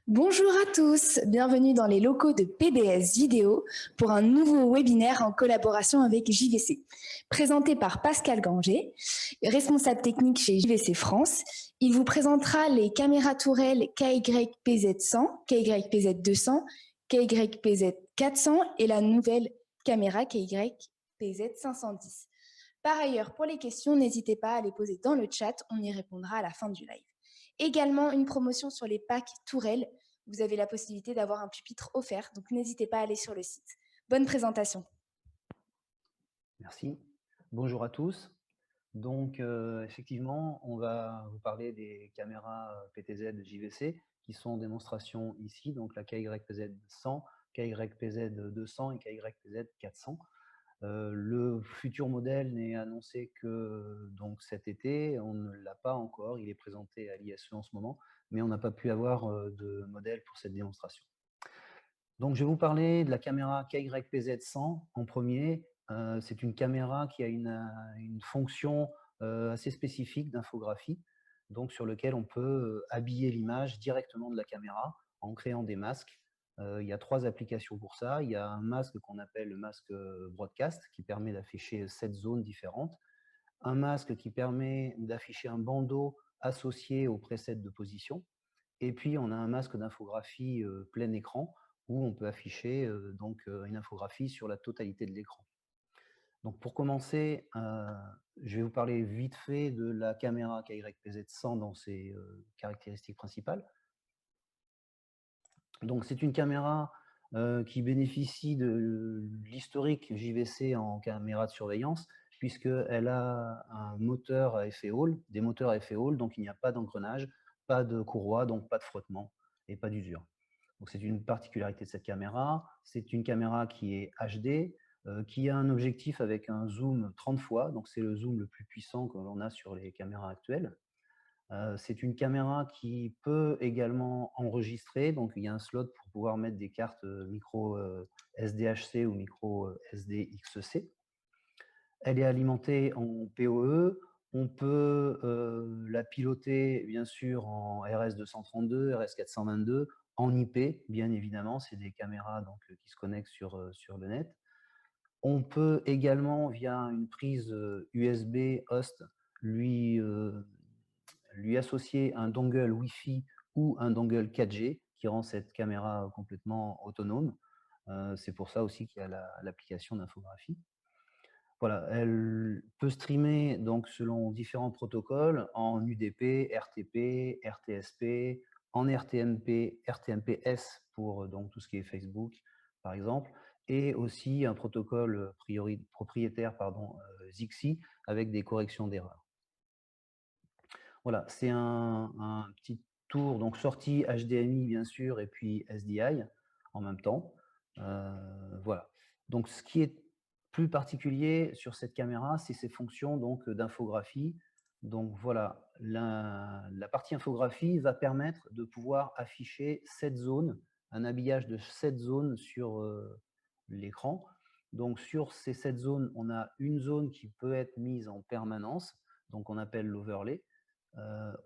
Bonjour à tous, bienvenue dans les locaux de PBS Vidéo pour un nouveau webinaire en collaboration avec JVC. Présenté par Pascal Granger, responsable technique chez JVC France, il vous présentera les caméras tourelles KYPZ100, KYPZ200, KYPZ400 et la nouvelle caméra KYPZ510. Par ailleurs, pour les questions, n'hésitez pas à les poser dans le chat, on y répondra à la fin du live. Également, une promotion sur les packs tourelles. Vous avez la possibilité d'avoir un pupitre offert, donc n'hésitez pas à aller sur le site. Bonne présentation. Merci. Bonjour à tous. Donc, effectivement, on va vous parler des caméras PTZ de JVC qui sont en démonstration ici, donc la KYPZ100, KYPZ200 et KYPZ400. Le futur modèle n'est annoncé que donc cet été, on ne l'a pas encore, il est présenté à l'ISE en ce moment, mais on n'a pas pu avoir de modèle pour cette démonstration. Donc je vais vous parler de la caméra KYPZ100 en premier. C'est une caméra qui a une fonction assez spécifique d'infographie, donc sur lequel on peut habiller l'image directement de la caméra en créant des masques. Il y a 3 applications pour ça. Il y a un masque qu'on appelle le masque broadcast qui permet d'afficher 7 zones différentes. Un masque qui permet d'afficher un bandeau associé au preset de position. Et puis on a un masque d'infographie plein écran où on peut afficher une infographie sur la totalité de l'écran. Donc pour commencer, je vais vous parler vite fait de la caméra KYPZ100 dans ses caractéristiques principales. Donc c'est une caméra qui bénéficie de l'historique JVC en caméra de surveillance, puisqu'elle a un moteur à effet Hall, des moteurs à effet Hall, donc il n'y a pas d'engrenage, pas de courroie, donc pas de frottement et pas d'usure. Donc c'est une particularité de cette caméra. C'est une caméra qui est HD, qui a un objectif avec un zoom 30 fois, donc c'est le zoom le plus puissant que l'on a sur les caméras actuelles. C'est une caméra qui peut également enregistrer, donc il y a un slot pour pouvoir mettre des cartes micro SDHC ou micro SDXC. Elle est alimentée en PoE. On peut la piloter bien sûr en RS232, RS422, en IP, bien évidemment, c'est des caméras donc, qui se connectent sur le net. On peut également, via une prise USB host, lui associer un dongle Wi-Fi ou un dongle 4G qui rend cette caméra complètement autonome. C'est pour ça aussi qu'il y a l'application d'infographie. Voilà, elle peut streamer donc selon différents protocoles en UDP, RTP, RTSP, en RTMP, RTMPS pour donc tout ce qui est Facebook par exemple, et aussi un protocole propriétaire Zixi avec des corrections d'erreurs. Voilà, c'est un petit tour, donc sortie HDMI bien sûr et puis SDI en même temps. Voilà. Donc ce qui est plus particulier sur cette caméra, c'est ses fonctions d'infographie. Donc voilà, la partie infographie va permettre de pouvoir afficher 7 zones, un habillage de 7 zones sur l'écran. Donc sur ces 7 zones, on a une zone qui peut être mise en permanence, donc on appelle l'overlay.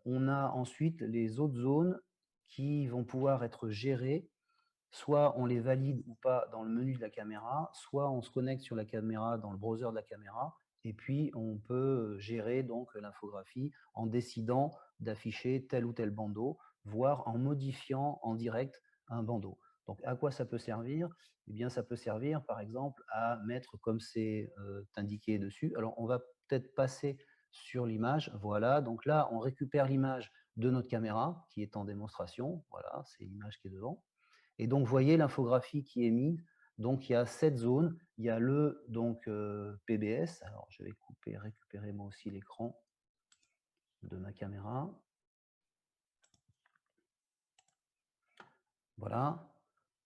On a ensuite les autres zones qui vont pouvoir être gérées. Soit on les valide ou pas dans le menu de la caméra, soit on se connecte sur la caméra dans le browser de la caméra, et puis on peut gérer donc l'infographie en décidant d'afficher tel ou tel bandeau, voire en modifiant en direct un bandeau. Donc à quoi ça peut servir? Eh bien ça peut servir par exemple à mettre comme c'est indiqué dessus. Alors on va peut-être passer sur l'image, voilà, donc là on récupère l'image de notre caméra qui est en démonstration, voilà, c'est l'image qui est devant. Et donc, vous voyez l'infographie qui est mise. Donc, il y a 7 zones. Il y a le PBS. Alors, je vais récupérer moi aussi l'écran de ma caméra. Voilà.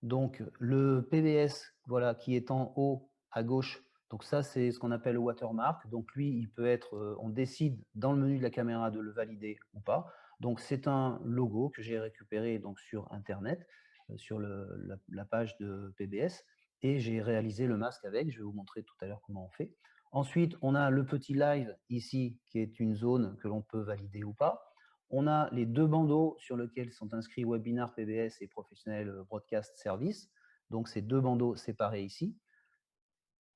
Donc, le PBS, voilà, qui est en haut à gauche. Donc, ça, c'est ce qu'on appelle le watermark. Donc, lui, il peut être, on décide dans le menu de la caméra de le valider ou pas. Donc, c'est un logo que j'ai récupéré donc, sur Internet, sur la page de PBS. Et j'ai réalisé le masque avec. Je vais vous montrer tout à l'heure comment on fait. Ensuite, on a le petit live ici, qui est une zone que l'on peut valider ou pas. on a les deux bandeaux sur lesquels sont inscrits Webinar PBS et Professionnel Broadcast Service. Donc, ces deux bandeaux séparés ici.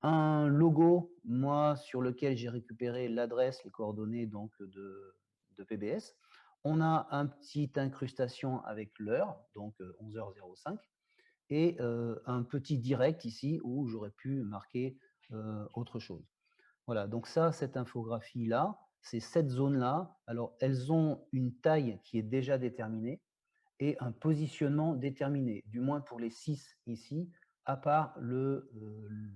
Un logo, moi, sur lequel j'ai récupéré l'adresse, les coordonnées donc, de PBS. On a un petit incrustation avec l'heure, donc 11h05, et un petit direct ici où j'aurais pu marquer autre chose. Voilà, donc ça, cette infographie-là, c'est cette zone-là. Alors, elles ont une taille qui est déjà déterminée et un positionnement déterminé, du moins pour les 6 ici, à part le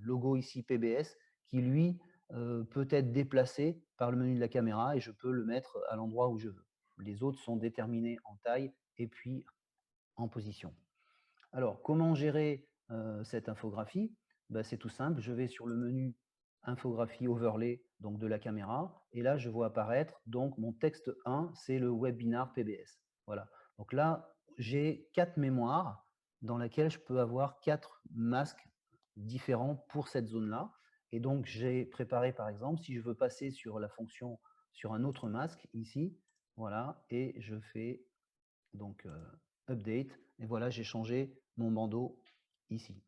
logo ici PBS, qui lui peut être déplacé par le menu de la caméra et je peux le mettre à l'endroit où je veux. Les autres sont déterminés en taille et puis en position. Alors, comment gérer cette infographie? Ben, c'est tout simple, je vais sur le menu infographie overlay donc de la caméra et là je vois apparaître donc mon texte 1, c'est le webinar PBS. Voilà. Donc là, j'ai 4 mémoires dans lesquelles je peux avoir 4 masques différents pour cette zone-là. Et donc j'ai préparé par exemple, si je veux passer sur la fonction sur un autre masque ici, voilà, et je fais donc update, et voilà, j'ai changé mon bandeau ici.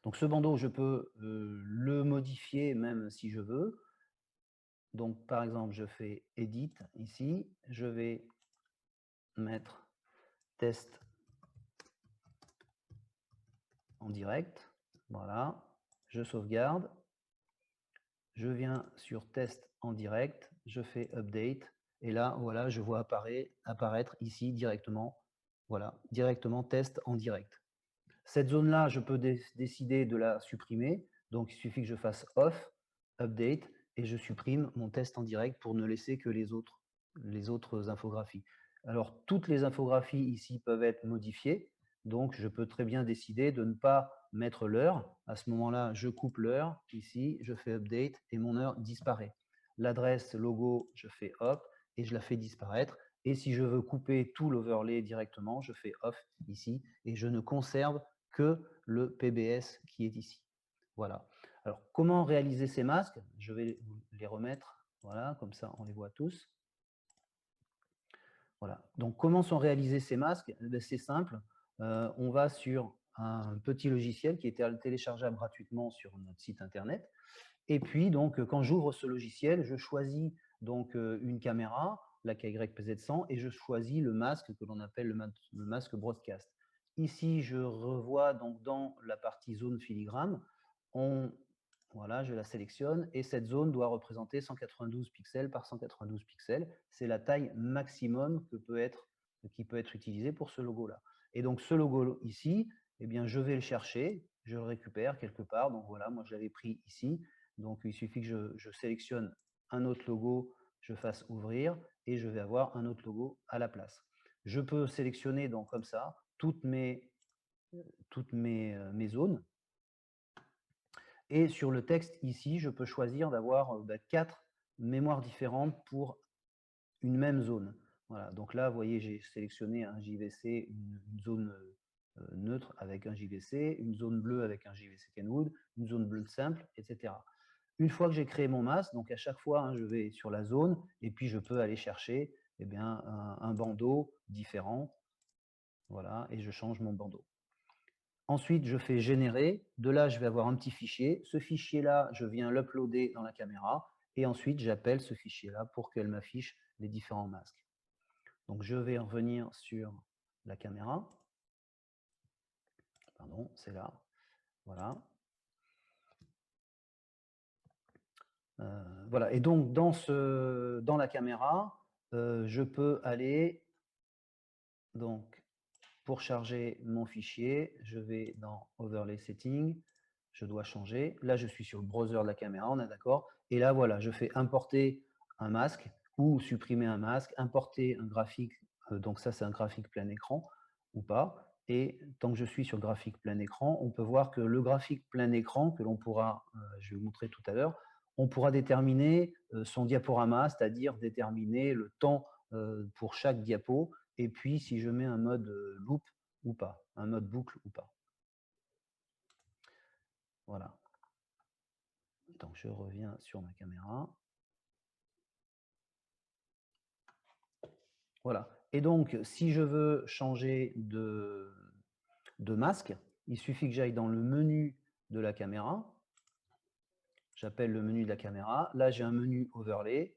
Donc ce bandeau, je peux le modifier même si je veux. Donc par exemple, je fais Edit ici, je vais mettre test en direct, voilà, je sauvegarde, je viens sur test en direct, je fais update, et là, voilà, je vois apparaître ici directement, voilà, directement test en direct. Cette zone-là, je peux décider de la supprimer. Donc, il suffit que je fasse off, update, et je supprime mon test en direct pour ne laisser que les autres infographies. Alors, toutes les infographies ici peuvent être modifiées. Donc, je peux très bien décider de ne pas mettre l'heure. À ce moment-là, je coupe l'heure. Ici, je fais update et mon heure disparaît. L'adresse logo, je fais hop et je la fais disparaître. Et si je veux couper tout l'overlay directement, je fais off ici et je ne conserve que le PBS qui est ici. Voilà. Alors, comment réaliser ces masques? Je vais les remettre, voilà, comme ça on les voit tous. Voilà. Donc, comment sont réalisés ces masques? C'est simple. On va sur un petit logiciel qui est téléchargeable gratuitement sur notre site internet. Et puis, donc, quand j'ouvre ce logiciel, je choisis donc une caméra, la KYPZ100, et je choisis le masque que l'on appelle le masque broadcast. Ici, je revois donc dans la partie zone filigrane, voilà, je la sélectionne et cette zone doit représenter 192 pixels par 192 pixels. C'est la taille maximum qui peut être utilisée pour ce logo-là. Et donc, ce logo ici, eh bien, je vais le chercher, je le récupère quelque part. Donc voilà, moi je l'avais pris ici. Donc il suffit que je sélectionne un autre logo, je fasse ouvrir et je vais avoir un autre logo à la place. Je peux sélectionner donc comme ça toutes mes zones. Et sur le texte ici, je peux choisir d'avoir 4 mémoires différentes pour une même zone. Voilà, donc là, vous voyez, j'ai sélectionné un JVC, une zone neutre avec un JVC, une zone bleue avec un JVC Kenwood, une zone bleue simple, etc. Une fois que j'ai créé mon masque, donc à chaque fois, je vais sur la zone et puis je peux aller chercher un bandeau différent. Voilà, et je change mon bandeau. Ensuite, je fais générer. De là, je vais avoir un petit fichier. Ce fichier-là, je viens l'uploader dans la caméra. Et ensuite, j'appelle ce fichier-là pour qu'elle m'affiche les différents masques. Donc, je vais revenir sur la caméra. Pardon, c'est là. Voilà. Voilà. Et donc, dans la caméra, je peux aller donc pour charger mon fichier, je vais dans Overlay Settings, je dois changer. Là, je suis sur le browser de la caméra, on est d'accord. Et là, voilà, je fais importer un masque ou supprimer un masque, importer un graphique. Donc ça, c'est un graphique plein écran ou pas. Et tant que je suis sur graphique plein écran, on peut voir que le graphique plein écran que l'on pourra, je vais vous montrer tout à l'heure, on pourra déterminer son diaporama, c'est-à-dire déterminer le temps pour chaque diapo. Et puis, si je mets un mode loop ou pas, un mode boucle ou pas. Voilà. Donc, je reviens sur ma caméra. Voilà. Et donc, si je veux changer de masque, il suffit que j'aille dans le menu de la caméra. J'appelle le menu de la caméra. Là, j'ai un menu overlay.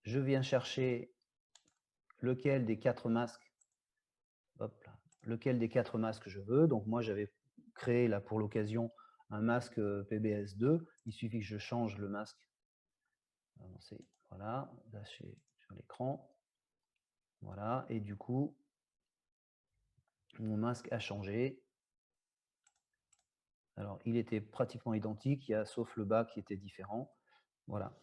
Je viens chercher lequel des 4 masques, hop là, lequel des 4 masques je veux. Donc moi, j'avais créé là pour l'occasion un masque PBS2. Il suffit que je change le masque. Voilà, là sur l'écran. Voilà, et du coup, mon masque a changé. Alors, il était pratiquement identique, sauf le bas qui était différent. Voilà.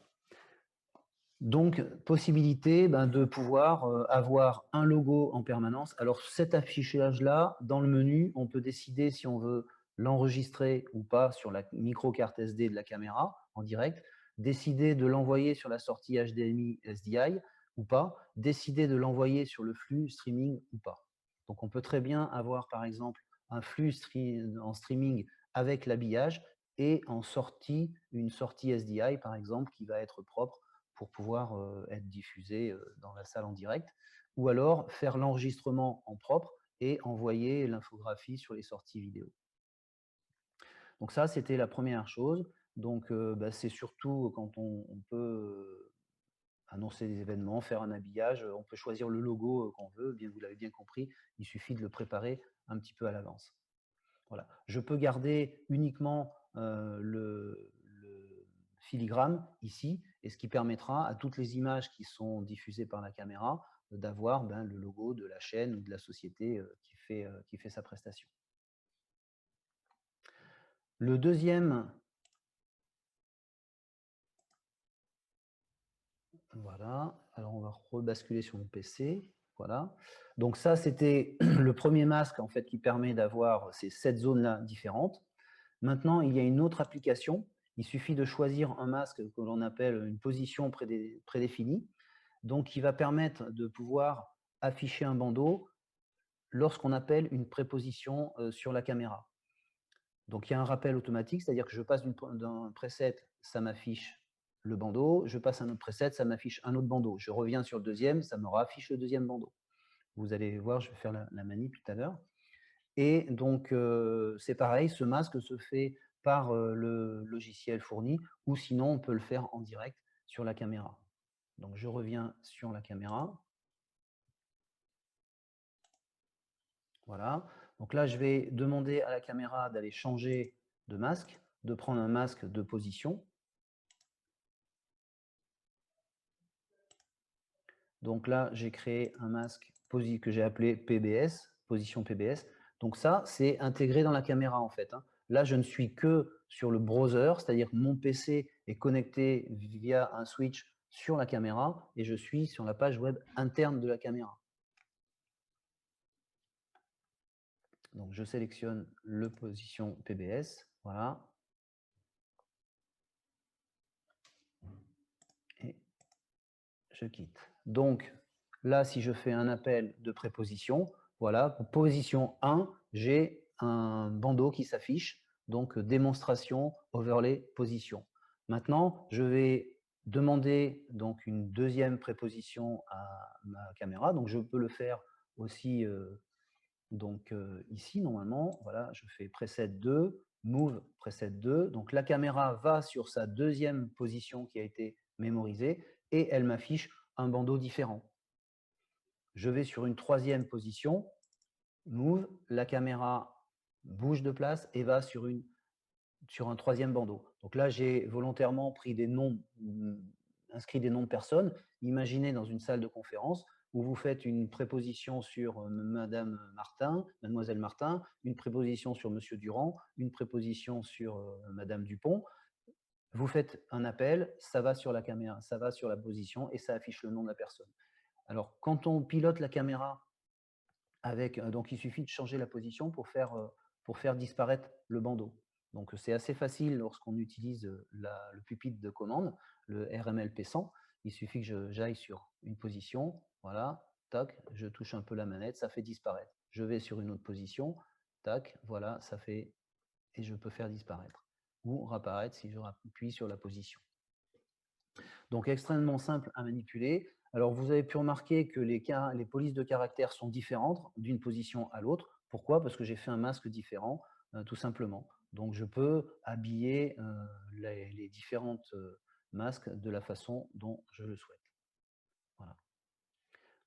Donc, possibilité de pouvoir avoir un logo en permanence. Alors, cet affichage-là, dans le menu, on peut décider si on veut l'enregistrer ou pas sur la micro-carte SD de la caméra en direct, décider de l'envoyer sur la sortie HDMI SDI ou pas, décider de l'envoyer sur le flux streaming ou pas. Donc, on peut très bien avoir, par exemple, un flux en streaming avec l'habillage et en sortie, une sortie SDI, par exemple, qui va être propre pour pouvoir être diffusé dans la salle en direct, ou alors faire l'enregistrement en propre et envoyer l'infographie sur les sorties vidéo. Donc ça, c'était la première chose. Donc c'est surtout quand on peut annoncer des événements, faire un habillage, on peut choisir le logo qu'on veut, bien vous l'avez bien compris, il suffit de le préparer un petit peu à l'avance. Voilà. Je peux garder uniquement le filigrane ici, et ce qui permettra à toutes les images qui sont diffusées par la caméra d'avoir le logo de la chaîne ou de la société qui fait sa prestation. Le deuxième, voilà, alors on va rebasculer sur mon PC. Voilà. Donc ça, c'était le premier masque en fait qui permet d'avoir ces 7 zones-là différentes. Maintenant, il y a une autre application. Il suffit de choisir un masque que l'on appelle une position prédéfinie, donc qui va permettre de pouvoir afficher un bandeau lorsqu'on appelle une préposition sur la caméra. Donc il y a un rappel automatique, c'est-à-dire que je passe d'un preset, ça m'affiche le bandeau, je passe un autre preset, ça m'affiche un autre bandeau. Je reviens sur le deuxième, ça me raffiche le deuxième bandeau. Vous allez voir, je vais faire la manip tout à l'heure. Et donc, c'est pareil, ce masque se fait par le logiciel fourni, ou sinon, on peut le faire en direct sur la caméra. Donc, je reviens sur la caméra. Voilà. Donc là, je vais demander à la caméra d'aller changer de masque, de prendre un masque de position. Donc là, j'ai créé un masque que j'ai appelé PBS, position PBS. Donc ça, c'est intégré dans la caméra en fait. Là, je ne suis que sur le browser, c'est-à-dire que mon PC est connecté via un switch sur la caméra et je suis sur la page web interne de la caméra. Donc je sélectionne le position PBS, voilà. Et je quitte. Donc là, si je fais un appel de préposition, voilà, pour position 1, j'ai un bandeau qui s'affiche, donc démonstration, overlay, position. Maintenant, je vais demander donc une deuxième préposition à ma caméra, donc je peux le faire aussi ici normalement, voilà, je fais preset 2, move preset 2, donc la caméra va sur sa deuxième position qui a été mémorisée et elle m'affiche un bandeau différent. Je vais sur une troisième position, move, la caméra bouge de place et va sur un troisième bandeau. Donc là, j'ai volontairement pris des noms, inscrit des noms de personnes. Imaginez dans une salle de conférence où vous faites une préposition sur Madame Martin, Mademoiselle Martin, une préposition sur Monsieur Durand, une préposition sur Madame Dupont. Vous faites un appel, ça va sur la caméra, ça va sur la position et ça affiche le nom de la personne. Alors, quand on pilote la caméra donc il suffit de changer la position pour faire disparaître le bandeau. Donc c'est assez facile lorsqu'on utilise le pupitre de commande, le RML P100. Il suffit que j'aille sur une position, voilà, tac, je touche un peu la manette, ça fait disparaître. Je vais sur une autre position, tac, voilà, ça fait, et je peux faire disparaître. Ou réapparaître si je appuie sur la position. Donc extrêmement simple à manipuler. Alors, vous avez pu remarquer que les polices de caractères sont différentes d'une position à l'autre. Pourquoi? Parce que j'ai fait un masque différent, tout simplement. Donc, je peux habiller les différentes masques de la façon dont je le souhaite. Voilà.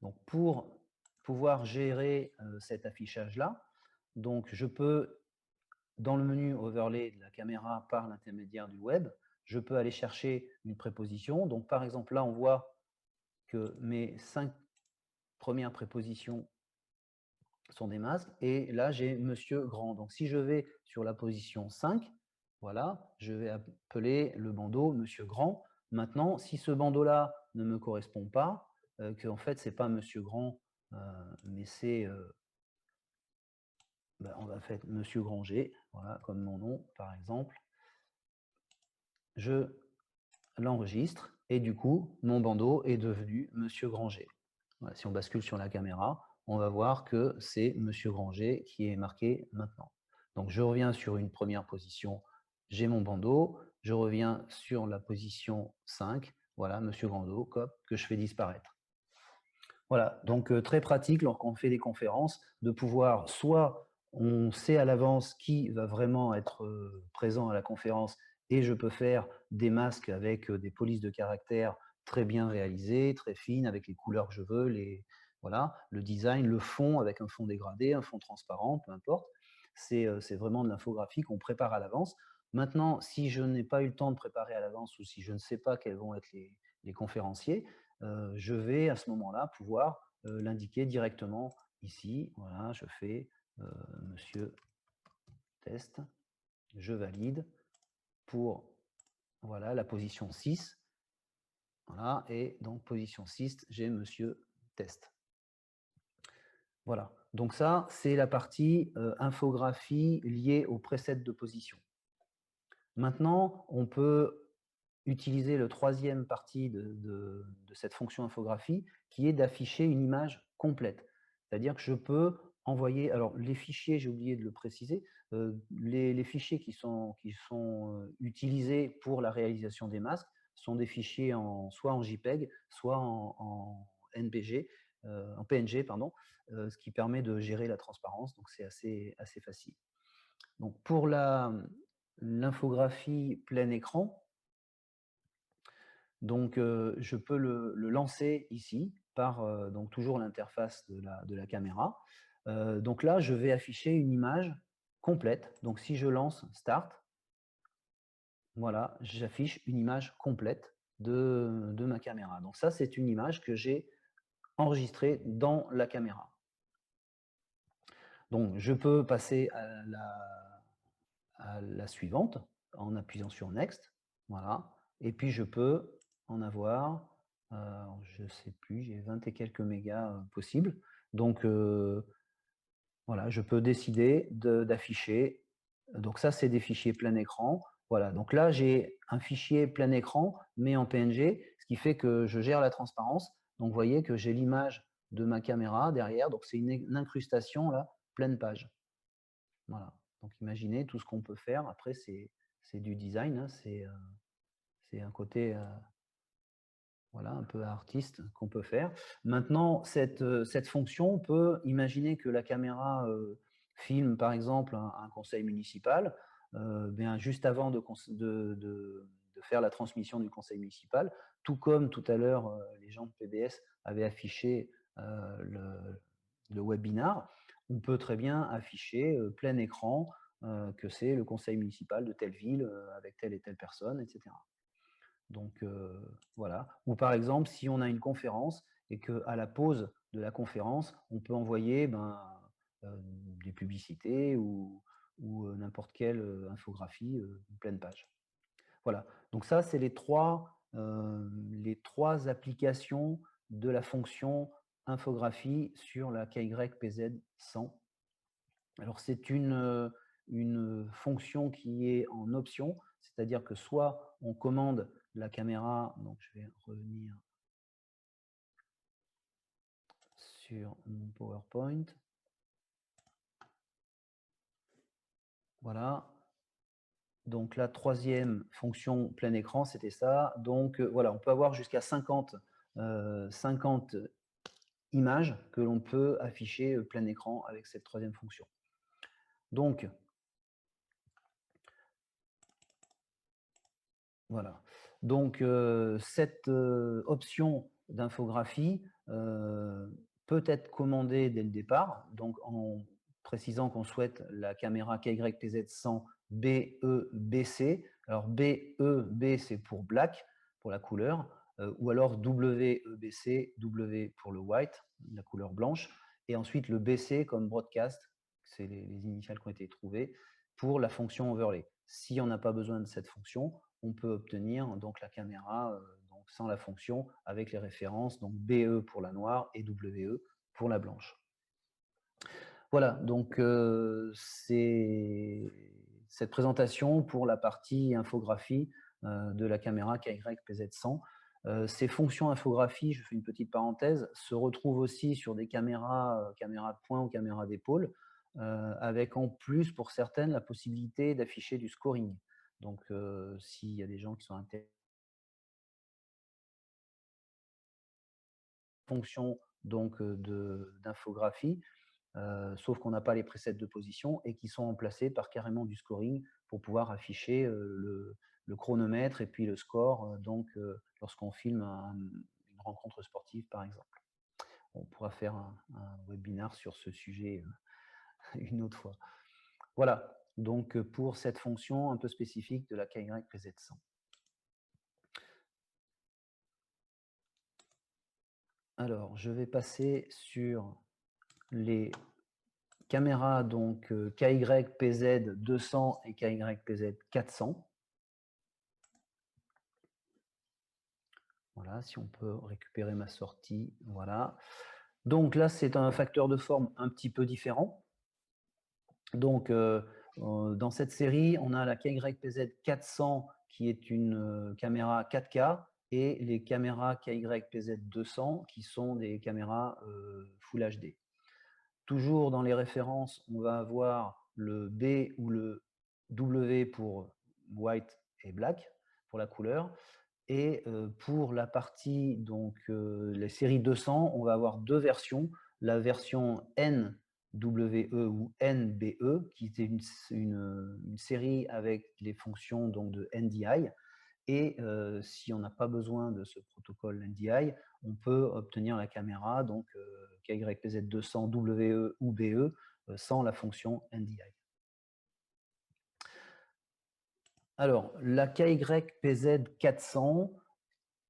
Donc, pour pouvoir gérer cet affichage-là, donc je peux, dans le menu overlay de la caméra par l'intermédiaire du web, je peux aller chercher une préposition. Donc, par exemple, là, on voit que mes 5 premières prépositions sont des masques et là, j'ai Monsieur Grand. Donc, si je vais sur la position 5, voilà, je vais appeler le bandeau Monsieur Grand. Maintenant, si ce bandeau-là ne me correspond pas, qu'en fait, c'est pas Monsieur Grand, mais c'est, on va faire Monsieur Granger, voilà, comme mon nom, par exemple. Je l'enregistre et du coup, mon bandeau est devenu Monsieur Granger. Voilà, si on bascule sur la caméra, on va voir que c'est Monsieur Granger qui est marqué maintenant. Donc, je reviens sur une première position, j'ai mon bandeau, je reviens sur la position 5, voilà, Monsieur Grando, que je fais disparaître. Voilà, donc très pratique lorsqu'on fait des conférences, de pouvoir soit on sait à l'avance qui va vraiment être présent à la conférence et je peux faire des masques avec des polices de caractère très bien réalisées, très fines, avec les couleurs que je veux, voilà, le design, le fond avec un fond dégradé, un fond transparent, peu importe. C'est vraiment de l'infographie qu'on prépare à l'avance. Maintenant, si je n'ai pas eu le temps de préparer à l'avance ou si je ne sais pas quels vont être les conférenciers, je vais à ce moment-là pouvoir l'indiquer directement ici. Voilà, je fais Monsieur Test, je valide pour voilà, la position 6. Voilà, et donc position 6, j'ai Monsieur Test. Voilà, donc ça, c'est la partie infographie liée au preset de position. Maintenant, on peut utiliser le troisième partie de cette fonction infographie, qui est d'afficher une image complète. C'est-à-dire que je peux envoyer, alors les fichiers, j'ai oublié de le préciser, les fichiers qui sont utilisés pour la réalisation des masques sont des fichiers soit en JPEG, soit en NPG, en PNG, pardon, ce qui permet de gérer la transparence, donc c'est assez facile. Donc pour l'infographie plein écran, donc, je peux le lancer ici par donc toujours l'interface de la caméra. Donc là, je vais afficher une image complète. Donc si je lance Start, voilà, j'affiche une image complète de ma caméra. Donc ça, c'est une image que j'ai enregistrée dans la caméra. Donc je peux passer à la suivante en appuyant sur Next. Voilà. Et puis je peux en avoir, je ne sais plus, j'ai 20 et quelques mégas possibles. Donc voilà, je peux décider d'afficher. Donc ça, c'est des fichiers plein écran. Voilà, donc là, j'ai un fichier plein écran, mais en PNG, ce qui fait que je gère la transparence. Donc vous voyez que j'ai l'image de ma caméra derrière. Donc c'est une incrustation, là, pleine page. Voilà. Donc imaginez tout ce qu'on peut faire. Après, c'est du design, hein. C'est un côté voilà, un peu artiste qu'on peut faire. Maintenant, cette fonction, on peut imaginer que la caméra filme par exemple un conseil municipal. Bien, juste avant de faire la transmission du conseil municipal, tout comme tout à l'heure, les gens de PBS avaient affiché le webinar, on peut très bien afficher plein écran que c'est le conseil municipal de telle ville avec telle et telle personne, etc. Donc voilà. Ou par exemple, si on a une conférence et qu'à la pause de la conférence, on peut envoyer des publicités ou n'importe quelle infographie, pleine page. Voilà. Donc ça, c'est les trois applications de la fonction infographie sur la KYPZ 100. Alors c'est une fonction qui est en option, c'est-à-dire que soit on commande la caméra, donc je vais revenir sur mon PowerPoint. Voilà. Donc la troisième fonction plein écran, c'était ça. Donc voilà, on peut avoir jusqu'à 50 50 images que l'on peut afficher plein écran avec cette troisième fonction. Donc, voilà. Donc, cette option d'infographie peut être commandée dès le départ, donc en précisant qu'on souhaite la caméra KYPZ100 BE-BC. Alors BE-B c'est pour black, pour la couleur, ou alors WEBC, W pour le white, la couleur blanche, et ensuite le BC comme broadcast, c'est les initiales qui ont été trouvées, pour la fonction overlay. Si on n'a pas besoin de cette fonction, on peut obtenir donc la caméra donc sans la fonction avec les références donc BE pour la noire et WE pour la blanche. Voilà, donc c'est cette présentation pour la partie infographie de la caméra KYPZ100. Ces fonctions infographie, je fais une petite parenthèse, se retrouvent aussi sur des caméras, caméras de point ou caméras d'épaule, avec en plus pour certaines la possibilité d'afficher du scoring. Donc, s'il y a des gens qui sont intéressés, fonction donc d'infographie, sauf qu'on n'a pas les presets de position et qui sont remplacés par carrément du scoring pour pouvoir afficher le chronomètre et puis le score lorsqu'on filme une rencontre sportive par exemple. On pourra faire un webinaire sur ce sujet une autre fois. Voilà, donc pour cette fonction un peu spécifique de la KYPZ100. Alors, je vais passer sur les caméras donc KYPZ 200 et KYPZ 400. Voilà, si on peut récupérer ma sortie, voilà. Donc là, c'est un facteur de forme un petit peu différent. Donc, dans cette série, on a la KYPZ 400 qui est une caméra 4K et les caméras KYPZ 200 qui sont des caméras Full HD. Toujours dans les références, on va avoir le B ou le W pour white et black, pour la couleur. Et pour la partie, donc les séries 200, on va avoir deux versions. La version NWE ou NBE, qui était une série avec les fonctions donc, de NDI. Et si on n'a pas besoin de ce protocole NDI, on peut obtenir la caméra, donc KYPZ200 WE ou BE, sans la fonction NDI. Alors, la KYPZ400,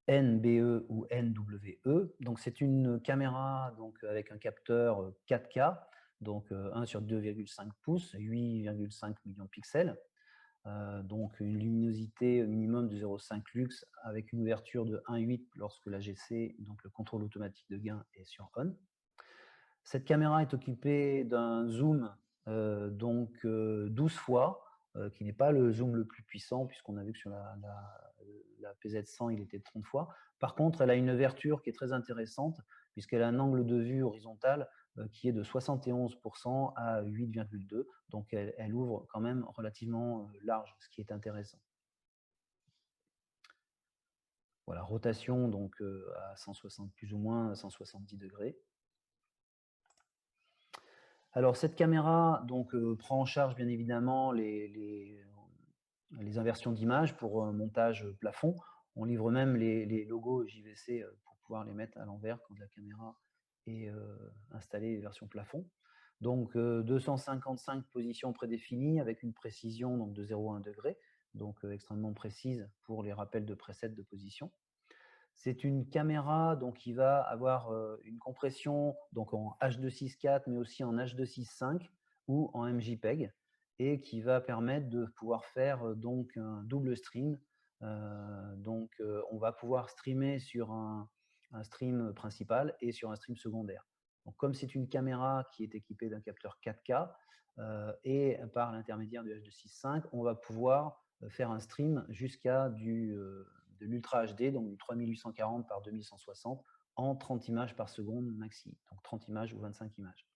NBE ou NWE, donc c'est une caméra donc, avec un capteur 4K, donc 1 sur 2,5 pouces, 8,5 millions de pixels. Donc une luminosité minimum de 0,5 lux avec une ouverture de 1,8 lorsque l'AGC, donc le contrôle automatique de gain, est sur on. Cette caméra est équipée d'un zoom 12 fois, qui n'est pas le zoom le plus puissant puisqu'on a vu que sur la PZ100 il était de 30 fois. Par contre, elle a une ouverture qui est très intéressante puisqu'elle a un angle de vue horizontal qui est de 71% à 8,2. Donc elle ouvre quand même relativement large, ce qui est intéressant. Voilà, rotation donc à 160 plus ou moins 170 degrés. Alors cette caméra donc prend en charge bien évidemment les inversions d'image pour montage plafond. On livre même les logos JVC pour pouvoir les mettre à l'envers quand la caméra est installée version plafond. Donc 255 positions prédéfinies avec une précision donc, de 0,1 degré, donc extrêmement précise pour les rappels de presets de position. C'est une caméra donc, qui va avoir une compression donc, en H.264 mais aussi en H.265 ou en MJPEG et qui va permettre de pouvoir faire donc un double stream. On va pouvoir streamer sur un stream principal et sur un stream secondaire. Donc, comme c'est une caméra qui est équipée d'un capteur 4K et par l'intermédiaire du H.265, on va pouvoir faire un stream jusqu'à de l'Ultra HD, donc du 3840 par 2160 en 30 images par seconde maxi, donc 30 images ou 25 images.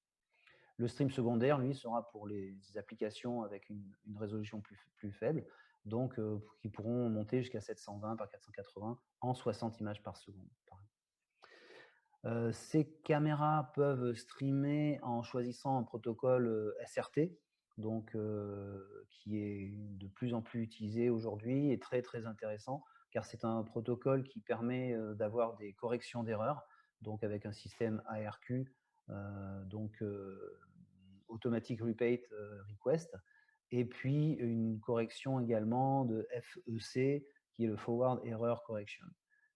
Le stream secondaire, lui, sera pour les applications avec une résolution plus faible, donc qui pourront monter jusqu'à 720 par 480 en 60 images par seconde. Ces caméras peuvent streamer en choisissant un protocole SRT, donc qui est de plus en plus utilisé aujourd'hui et très très intéressant, car c'est un protocole qui permet d'avoir des corrections d'erreurs, donc avec un système ARQ, donc Automatic Repeat Request, et puis une correction également de FEC, qui est le Forward Error Correction.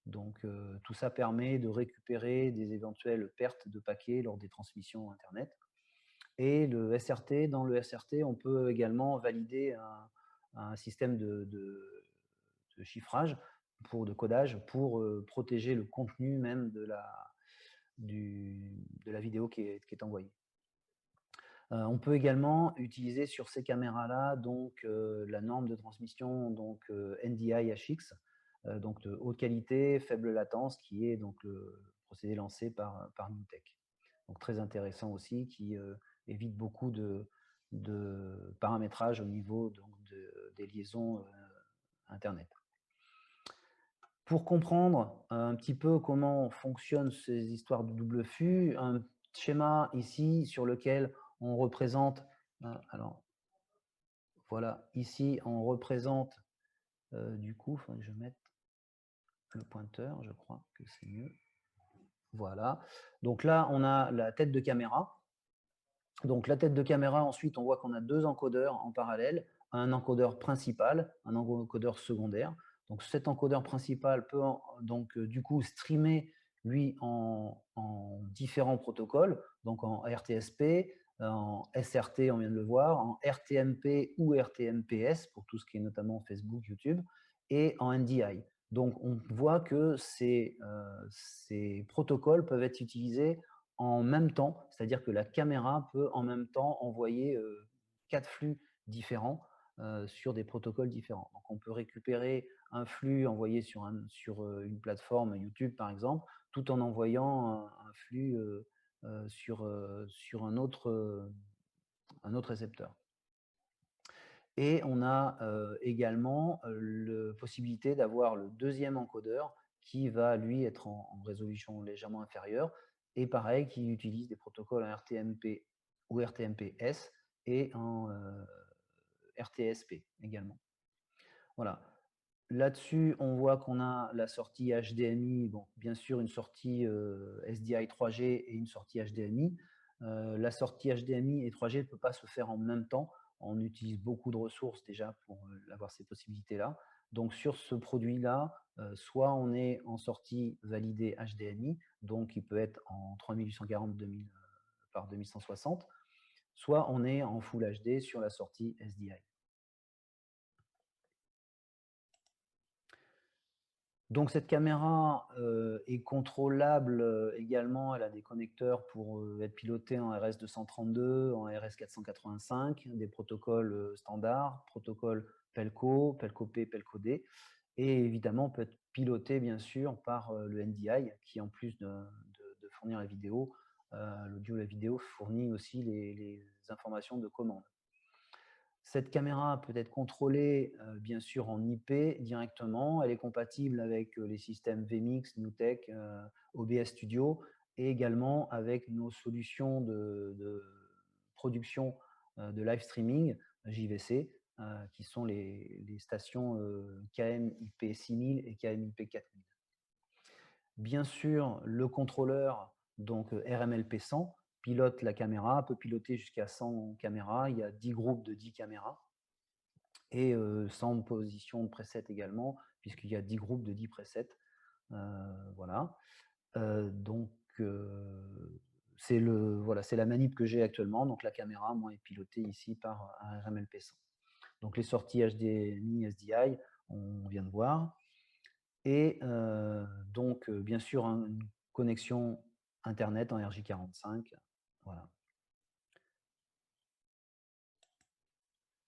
Donc tout ça permet de récupérer des éventuelles pertes de paquets lors des transmissions Internet. Et le SRT, dans le SRT, on peut également valider un système de chiffrage, de codage, pour protéger le contenu même de la vidéo qui est envoyée. On peut également utiliser sur ces caméras-là donc la norme de transmission donc NDI-HX, donc de haute qualité, faible latence, qui est donc le procédé lancé par Newtek. Donc très intéressant aussi, qui évite beaucoup de paramétrage au niveau donc des liaisons Internet. Pour comprendre un petit peu comment fonctionnent ces histoires de double flux, un schéma ici sur lequel on représente, alors voilà, ici on représente, du coup, il faudrait que je mette le pointeur, je crois que c'est mieux. Voilà, donc là on a la tête de caméra. Donc la tête de caméra, ensuite on voit qu'on a deux encodeurs en parallèle, un encodeur principal, un encodeur secondaire. Donc cet encodeur principal peut donc du coup streamer lui en différents protocoles, donc en RTSP, en SRT, on vient de le voir, en RTMP ou RTMPS pour tout ce qui est notamment Facebook, YouTube, et en NDI. Donc on voit que ces protocoles peuvent être utilisés en même temps, c'est-à-dire que la caméra peut en même temps envoyer 4 flux différents sur des protocoles différents. Donc on peut récupérer un flux envoyé sur une plateforme YouTube par exemple, tout en envoyant un flux sur un autre récepteur. Et on a également la possibilité d'avoir le deuxième encodeur qui va, lui, être en résolution légèrement inférieure, et pareil, qui utilise des protocoles en RTMP ou RTMP-S et en RTSP également. Voilà. Là-dessus, on voit qu'on a la sortie HDMI, bon, bien sûr une sortie SDI 3G et une sortie HDMI. La sortie HDMI et 3G ne peut pas se faire en même temps. On utilise beaucoup de ressources déjà pour avoir ces possibilités-là. Donc sur ce produit-là, soit on est en sortie validée HDMI, donc il peut être en 3840 par 2160, soit on est en Full HD sur la sortie SDI. Donc cette caméra est contrôlable également, elle a des connecteurs pour être pilotée en RS232, en RS485, des protocoles standards, protocole Pelco, Pelco-P, Pelco-D, et évidemment peut être pilotée bien sûr par le NDI qui, en plus de fournir la vidéo, l'audio et la vidéo, fournit aussi les informations de commande. Cette caméra peut être contrôlée bien sûr en IP directement. Elle est compatible avec les systèmes vMix, Newtek, OBS Studio, et également avec nos solutions de production de live streaming JVC, qui sont les stations KM-IP 6000 et KM-IP 4000. Bien sûr, le contrôleur, donc RMLP 100, pilote la caméra, peut piloter jusqu'à 100 caméras. Il y a 10 groupes de 10 caméras et 100 positions de presets également, puisqu'il y a 10 groupes de 10 presets. Voilà. Donc, c'est la manip que j'ai actuellement. Donc, la caméra, moi, est pilotée ici par un RMLP 100. Donc, les sorties HDMI, SDI, on vient de voir. Et donc, bien sûr, une connexion Internet en RJ45. Voilà.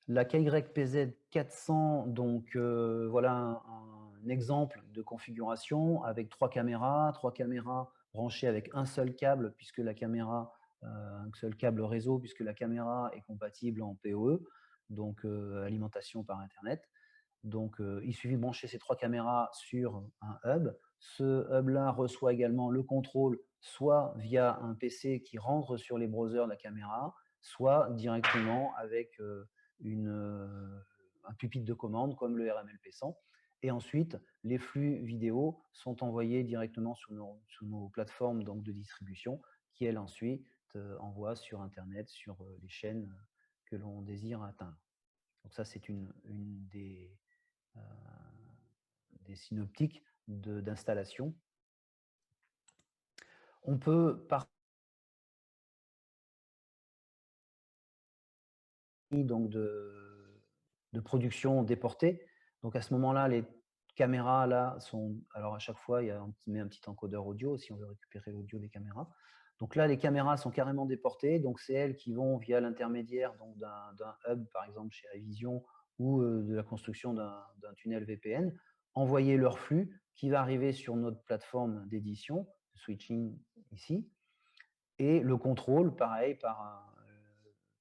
La KYPZ 400, donc voilà un exemple de configuration avec trois caméras branchées avec un seul câble, puisque la caméra, un seul câble réseau, puisque la caméra est compatible en PoE, donc alimentation par Internet. Donc, il suffit de brancher ces trois caméras sur un hub. Ce hub-là reçoit également le contrôle soit via un PC qui rentre sur les browsers de la caméra, soit directement avec un pupitre de commande comme le RMLP100. Et ensuite, les flux vidéo sont envoyés directement sur nos plateformes donc, de distribution qui, elles, ensuite, envoient sur Internet, sur les chaînes que l'on désire atteindre. Donc ça, c'est une des synoptiques d'installation. On peut donc de production déportée. Donc à ce moment-là, les caméras là sont, alors à chaque fois, on met un petit encodeur audio si on veut récupérer l'audio des caméras. Donc là, les caméras sont carrément déportées, donc c'est elles qui vont via l'intermédiaire d'un hub, par exemple chez Revision, ou de la construction d'un tunnel VPN, envoyer leur flux qui va arriver sur notre plateforme d'édition, switching ici, et le contrôle, pareil,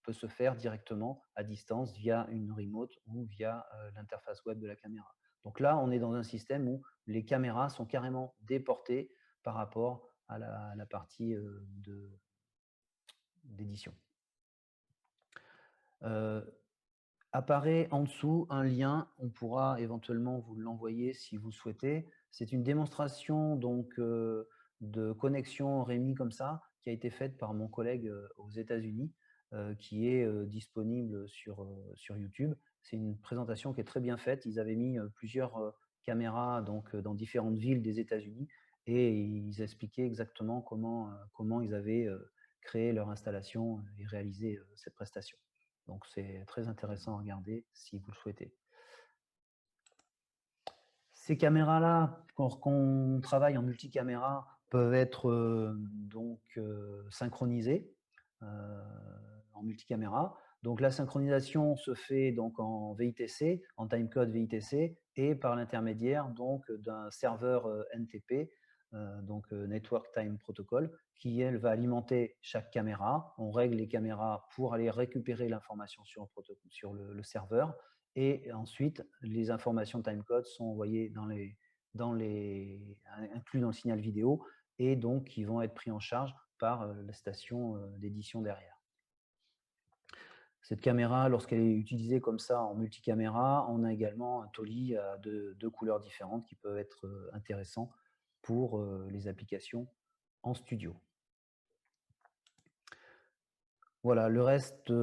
peut se faire directement à distance via une remote ou via l'interface web de la caméra. Donc là, on est dans un système où les caméras sont carrément déportées par rapport à la partie d'édition. Apparaît en dessous un lien, on pourra éventuellement vous l'envoyer si vous souhaitez. C'est une démonstration donc, de connexion Rémi comme ça, qui a été faite par mon collègue aux États-Unis, qui est disponible sur YouTube. C'est une présentation qui est très bien faite. Ils avaient mis plusieurs caméras donc, dans différentes villes des États-Unis et ils expliquaient exactement comment ils avaient créé leur installation et réalisé cette prestation. Donc, c'est très intéressant à regarder si vous le souhaitez. Ces caméras-là, quand on travaille en multicaméra, peuvent être synchronisées en multicaméra. Donc, la synchronisation se fait donc en VITC, en timecode VITC, et par l'intermédiaire d'un serveur NTP, Network Time Protocol, qui, elle, va alimenter chaque caméra. On règle les caméras pour aller récupérer l'information sur le serveur. Et ensuite, les informations timecode sont envoyées inclus dans le signal vidéo et donc qui vont être pris en charge par la station d'édition derrière. Cette caméra, lorsqu'elle est utilisée comme ça en multicaméra, on a également un toli à deux couleurs différentes qui peuvent être intéressants pour les applications en studio. Voilà, le reste,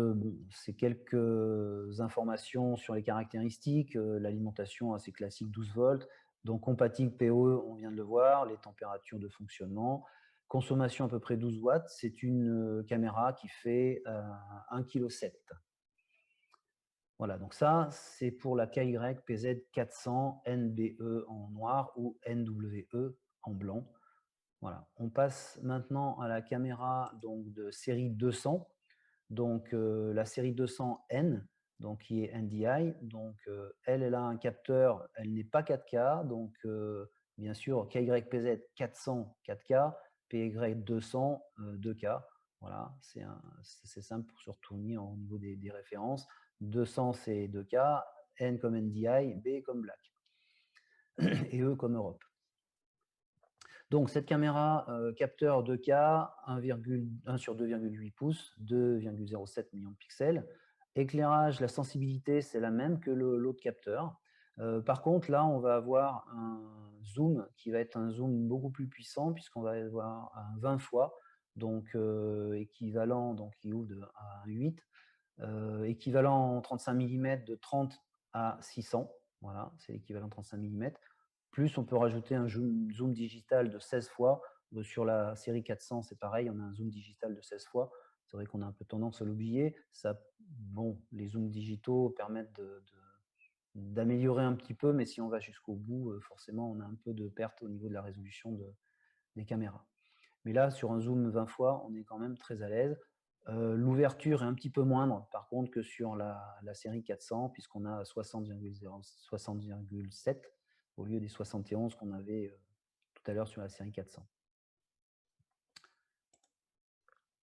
c'est quelques informations sur les caractéristiques, l'alimentation assez classique 12 volts, donc compatible PoE, on vient de le voir, les températures de fonctionnement, consommation à peu près 12 watts, c'est une caméra qui fait 1,7 kg. Voilà, donc ça, c'est pour la KYPZ400 NBE en noir ou NWE en blanc. Voilà, on passe maintenant à la caméra donc, de série 200. Donc, la série 200N, donc, qui est NDI, donc, elle a un capteur, elle n'est pas 4K, donc bien sûr KYPZ 400 4K, PY200 2K. Voilà, c'est simple pour se retourner au niveau des références. 200 c'est 2K, N comme NDI, B comme Black et E comme Europe. Donc, cette caméra capteur 2K, 1 sur 2,8 pouces, 2,07 millions de pixels. Éclairage, la sensibilité, c'est la même que l'autre capteur. Par contre, là, on va avoir un zoom qui va être un zoom beaucoup plus puissant puisqu'on va avoir un 20 fois, donc équivalent, donc qui ouvre à 8, équivalent en 35 mm de 30 à 600. Voilà, c'est l'équivalent 35 mm. Plus, on peut rajouter un zoom digital de 16 fois. Sur la série 400, c'est pareil, on a un zoom digital de 16 fois. C'est vrai qu'on a un peu tendance à l'oublier. Bon, les zooms digitaux permettent d'améliorer un petit peu, mais si on va jusqu'au bout, forcément, on a un peu de perte au niveau de la résolution des caméras. Mais là, sur un zoom 20 fois, on est quand même très à l'aise. L'ouverture est un petit peu moindre, par contre, que sur la série 400, puisqu'on a 60,7 au lieu des 71 qu'on avait tout à l'heure sur la série 400.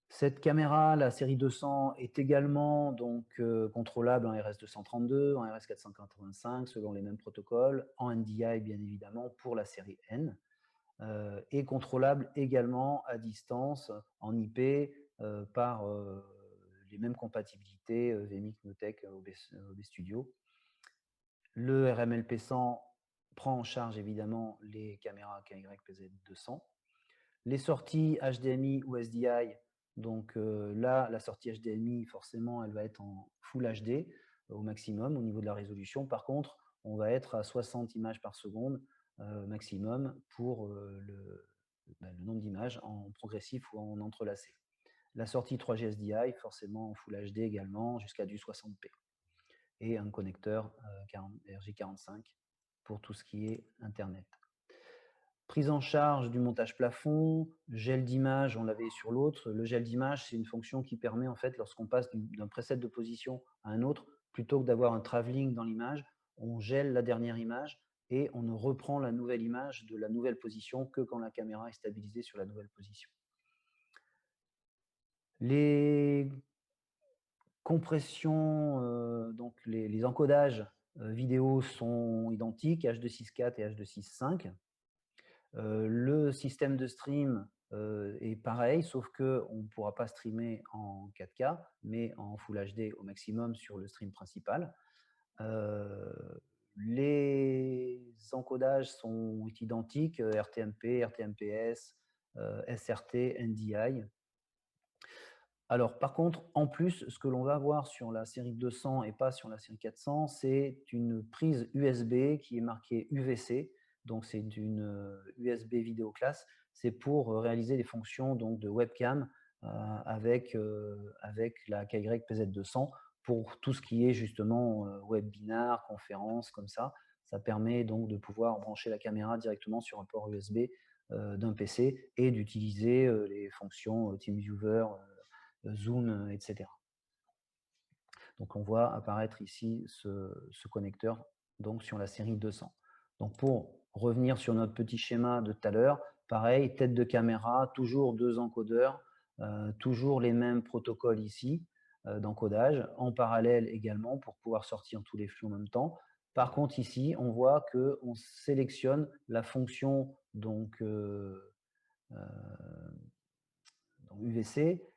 Cette caméra, la série 200, est également donc, contrôlable en RS232, en RS485, selon les mêmes protocoles, en NDI bien évidemment pour la série N. et contrôlable également à distance en IP par les mêmes compatibilités vMix, Notech, OB Studio. Le RMLP100 prend en charge évidemment les caméras KYPZ200. Les sorties HDMI ou SDI, donc là, la sortie HDMI, forcément, elle va être en Full HD au maximum au niveau de la résolution. Par contre, on va être à 60 images par seconde maximum pour le nombre d'images en progressif ou en entrelacé. La sortie 3G SDI, forcément en Full HD également, jusqu'à du 60p. Et un connecteur RJ45 pour tout ce qui est Internet. Prise en charge du montage plafond, gel d'image, on l'avait sur l'autre. Le gel d'image, c'est une fonction qui permet, en fait, lorsqu'on passe d'un preset de position à un autre, plutôt que d'avoir un travelling dans l'image, on gèle la dernière image et on ne reprend la nouvelle image de la nouvelle position que quand la caméra est stabilisée sur la nouvelle position. Les compressions, donc les encodages vidéo sont identiques, H264 et H265. Le système de stream est pareil, sauf qu'on ne pourra pas streamer en 4K, mais en Full HD au maximum sur le stream principal. Les encodages sont identiques, RTMP, RTMPS, SRT, NDI. Alors, par contre, en plus, ce que l'on va avoir sur la série 200 et pas sur la série 400, c'est une prise USB qui est marquée UVC. Donc, c'est une USB vidéo class. C'est pour réaliser les fonctions donc, de webcam avec la KYPZ200 pour tout ce qui est justement webinar, conférence, comme ça. Ça permet donc de pouvoir brancher la caméra directement sur un port USB d'un PC et d'utiliser les fonctions TeamViewer, Zoom, etc. Donc, on voit apparaître ici ce connecteur donc, sur la série 200. Donc, pour revenir sur notre petit schéma de tout à l'heure, pareil, tête de caméra, toujours 2 encodeurs, toujours les mêmes protocoles ici d'encodage, en parallèle également pour pouvoir sortir tous les flux en même temps. Par contre, ici, on voit qu'on sélectionne la fonction donc, UVC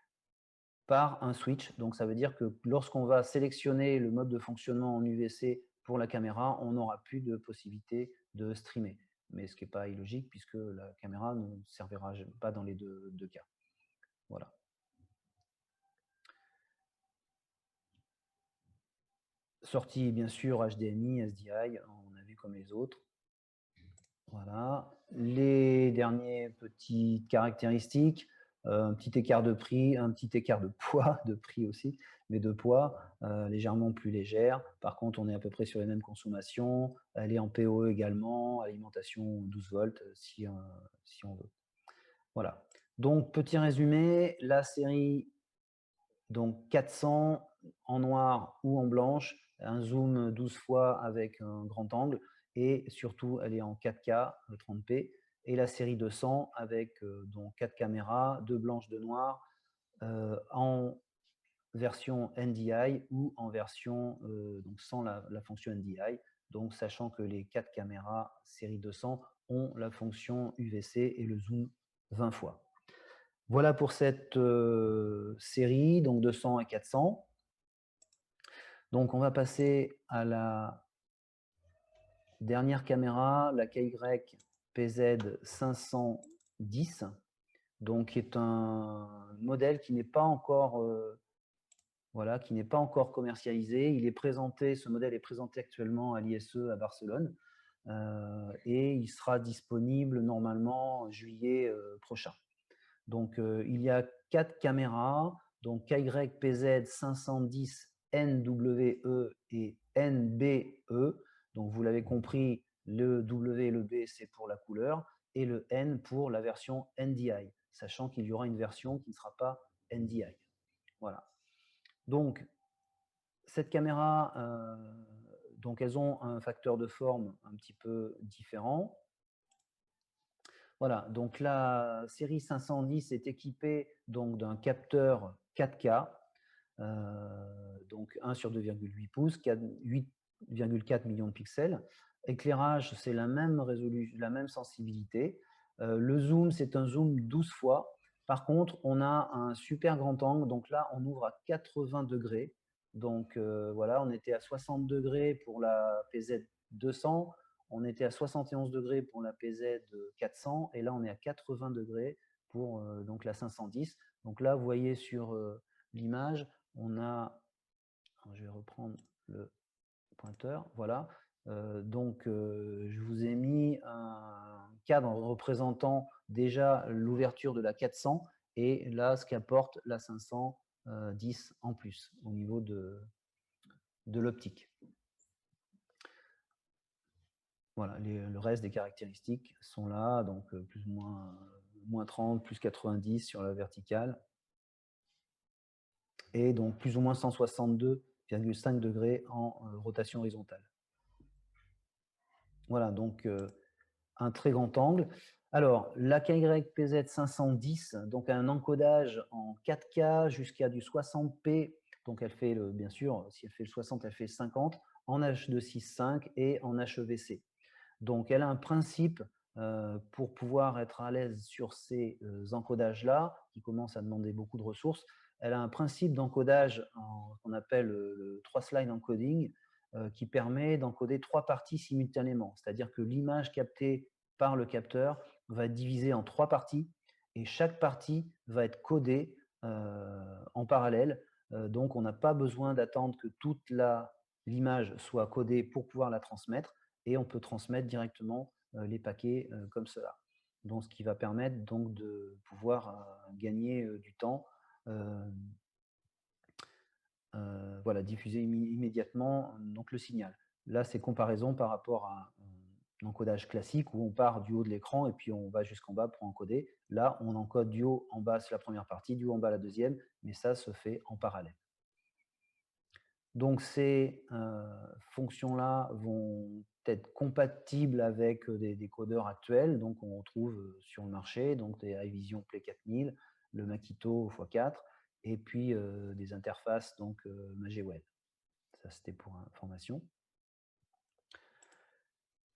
par un switch. Donc, ça veut dire que lorsqu'on va sélectionner le mode de fonctionnement en UVC pour la caméra, on n'aura plus de possibilité de streamer. Mais ce qui n'est pas illogique puisque la caméra ne servira pas dans les deux cas. Voilà. Sortie, bien sûr, HDMI, SDI, on a vu comme les autres. Voilà. Les dernières petites caractéristiques, un petit écart de prix, un petit écart de poids, de prix aussi, mais de poids légèrement plus légère. Par contre, on est à peu près sur les mêmes consommations. Elle est en PoE également, alimentation 12 volts si on veut. Voilà. Donc, petit résumé, la série donc 400 en noir ou en blanche, un zoom 12 fois avec un grand angle et surtout elle est en 4K 30p et la série 200 avec donc 4 caméras, 2 blanches, 2 noires en version NDI ou en version donc sans la fonction NDI, donc sachant que les 4 caméras série 200 ont la fonction UVC et le zoom 20 fois. Voilà pour cette série, donc 200 et 400. Donc, on va passer à la dernière caméra, la KYPZ 510, donc qui est un modèle qui n'est pas encore qui n'est pas encore commercialisé. Il est présenté, ce modèle est présenté actuellement à l'ISE à Barcelone et il sera disponible normalement en juillet prochain. Donc, il y a 4 caméras, donc KYPZ 510 NWE et NBE. Donc, vous l'avez compris, le W et le B, c'est pour la couleur, et le N pour la version NDI, sachant qu'il y aura une version qui ne sera pas NDI. Voilà. Donc, cette caméra, donc elles ont un facteur de forme un petit peu différent. Voilà, donc la série 510 est équipée d'un capteur 4K, donc 1 sur 2,8 pouces, 8,4 millions de pixels. Éclairage, c'est la même résolution, la même sensibilité. Le zoom, c'est un zoom 12 fois. Par contre, on a un super grand angle. Donc là, on ouvre à 80 degrés. Donc voilà, on était à 60 degrés pour la PZ 200. On était à 71 degrés pour la PZ 400. Et là, on est à 80 degrés pour donc la 510. Donc là, vous voyez sur l'image, on a... Je vais reprendre le pointeur. Voilà. Je vous ai mis un cadre représentant déjà l'ouverture de la 400 et là, ce qu'apporte la 510 en plus au niveau de l'optique. Voilà, le reste des caractéristiques sont là, donc plus ou moins 30, plus 90 sur la verticale et donc plus ou moins 162,5 degrés en rotation horizontale. Voilà, donc un très grand angle. Alors, la KYPZ 510, donc un encodage en 4K jusqu'à du 60p, donc elle fait, bien sûr, si elle fait le 60, elle fait 50, en H265 et en HEVC. Donc, elle a un principe pour pouvoir être à l'aise sur ces encodages-là, qui commencent à demander beaucoup de ressources. Elle a un principe d'encodage qu'on appelle le 3-slide encoding, qui permet d'encoder 3 parties simultanément. C'est-à-dire que l'image captée par le capteur va être divisée en 3 parties et chaque partie va être codée en parallèle. Donc, on n'a pas besoin d'attendre que toute l'image soit codée pour pouvoir la transmettre et on peut transmettre directement les paquets comme cela. Donc, ce qui va permettre donc de pouvoir gagner du temps. Voilà, diffuser immédiatement donc, le signal. Là, c'est comparaison par rapport à un encodage classique où on part du haut de l'écran et puis on va jusqu'en bas pour encoder. Là, on encode du haut en bas, c'est la première partie, du haut en bas la deuxième, mais ça se fait en parallèle. Donc, ces fonctions-là vont être compatibles avec des décodeurs actuels, donc on retrouve sur le marché, donc des iVision Play 4000, le Makito x4, et puis des interfaces donc Magewell. Ça, c'était pour information.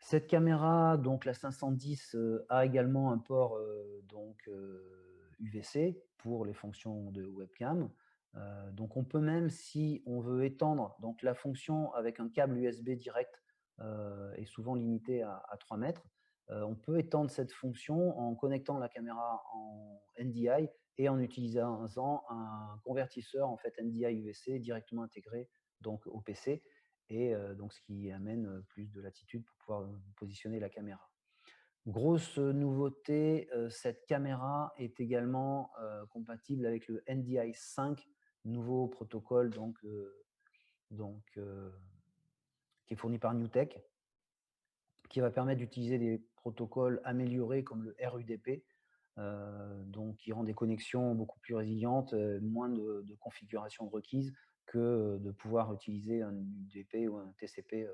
Cette caméra, donc la 510, a également un port UVC pour les fonctions de webcam. Donc on peut même, si on veut étendre donc la fonction avec un câble USB direct, est souvent limité à 3 mètres, on peut étendre cette fonction en connectant la caméra en NDI et en utilisant un convertisseur en fait NDI UVC directement intégré donc au PC, et donc ce qui amène plus de latitude pour pouvoir positionner la caméra. Grosse nouveauté, cette caméra est également compatible avec le NDI 5, nouveau protocole qui est fourni par NewTek, qui va permettre d'utiliser des protocoles améliorés comme le RUDP, donc qui rend des connexions beaucoup plus résilientes, moins de configurations requises que de pouvoir utiliser un UDP ou un TCP